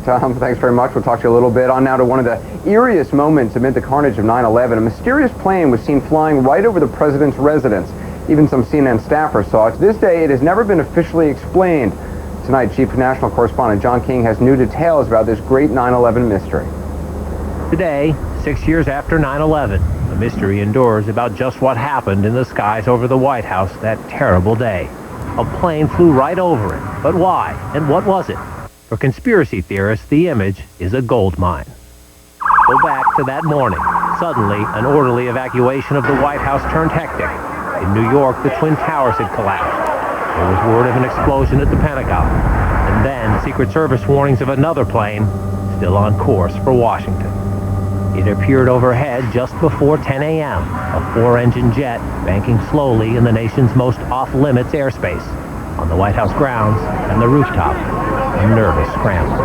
Tom, thanks very much. We'll talk to you a little bit. On now to one of the eeriest moments amid the carnage of 9/11. A mysterious plane was seen flying right over the president's residence. Even some CNN staffers saw it. To this day, it has never been officially explained. Tonight, Chief National Correspondent John King has new details about this great 9/11 mystery. Today, 6 years after 9/11, the mystery endures about just what happened in the skies over the White House that terrible day. A plane flew right over it. But why? And what was it? For conspiracy theorists, the image is a gold mine. Go back to that morning. Suddenly, an orderly evacuation of the White House turned hectic. In New York, the Twin Towers had collapsed. There was word of an explosion at the Pentagon. And then, Secret Service warnings of another plane still on course for Washington. It appeared overhead just before 10 a.m., a 4-engine jet banking slowly in the nation's most off-limits airspace, on the White House grounds and the rooftop. A nervous scramble.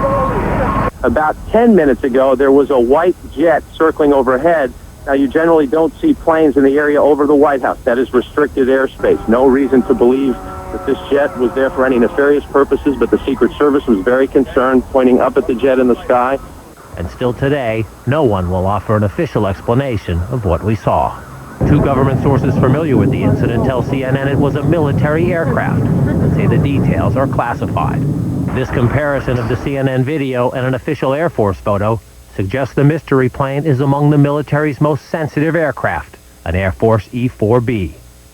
About 10 minutes ago, there was a white jet circling overhead. Now, you generally don't see planes in the area over the White House. That is restricted airspace. No reason to believe that this jet was there for any nefarious purposes, but the Secret Service was very concerned, pointing up at the jet in the sky. And still today, no one will offer an official explanation of what we saw. Two government sources familiar with the incident tell CNN it was a military aircraft and say the details are classified. This comparison of the CNN video and an official Air Force photo suggests the mystery plane is among the military's most sensitive aircraft, an Air Force E-4B.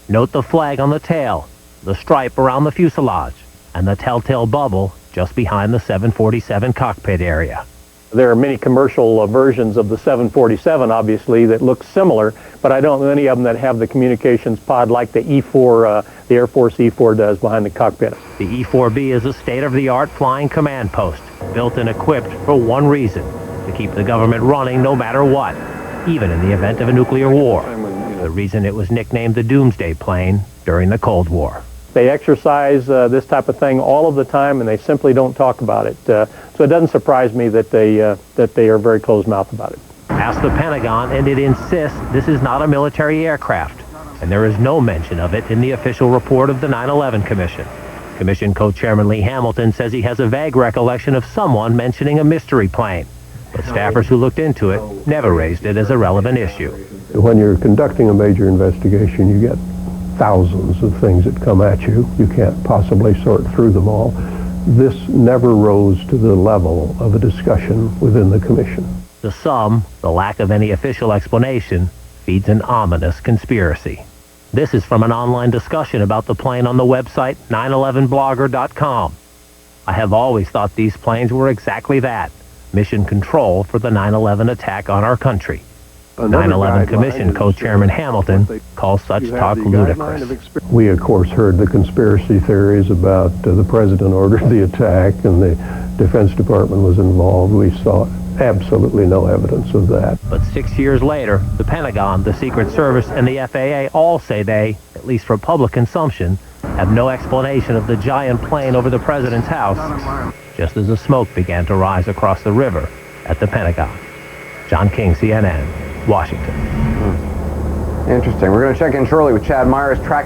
Note the flag on the tail, the stripe around the fuselage, and the telltale bubble just behind the 747 cockpit area. There are many commercial versions of the 747, obviously, that look similar, but I don't know any of them that have the communications pod like the E-4, the Air Force E-4 does behind the cockpit. The E-4B is a state-of-the-art flying command post, built and equipped for one reason: to keep the government running no matter what, even in the event of a nuclear war. The reason it was nicknamed the Doomsday plane during the Cold War. They exercise this type of thing all of the time, and they simply don't talk about it. So it doesn't surprise me that they are very closed-mouthed about it. Ask the Pentagon, and it insists this is not a military aircraft, and there is no mention of it in the official report of the 9/11 Commission. Commission co-chairman Lee Hamilton says he has a vague recollection of someone mentioning a mystery plane, but staffers who looked into it never raised it as a relevant issue. When you're conducting a major investigation, you get thousands of things that come at you. You can't possibly sort through them all. This never rose to the level of a discussion within the commission. The sum, the lack of any official explanation, feeds an ominous conspiracy. This is from an online discussion about the plane on the website 911blogger.com. I have always thought these planes were exactly that, mission control for the 9/11 attack on our country. 9/11 Commission co-chairman Hamilton calls such talk ludicrous. We, of course, heard the conspiracy theories about the president ordered the attack and the Defense Department was involved. We saw absolutely no evidence of that. But 6 years later, the Pentagon, the Secret Service, and the FAA all say they, at least for public consumption, have no explanation of the giant plane over the president's house, just as the smoke began to rise across the river at the Pentagon. John King, CNN, Washington. Interesting. We're going to check in shortly with Chad Myers, tracking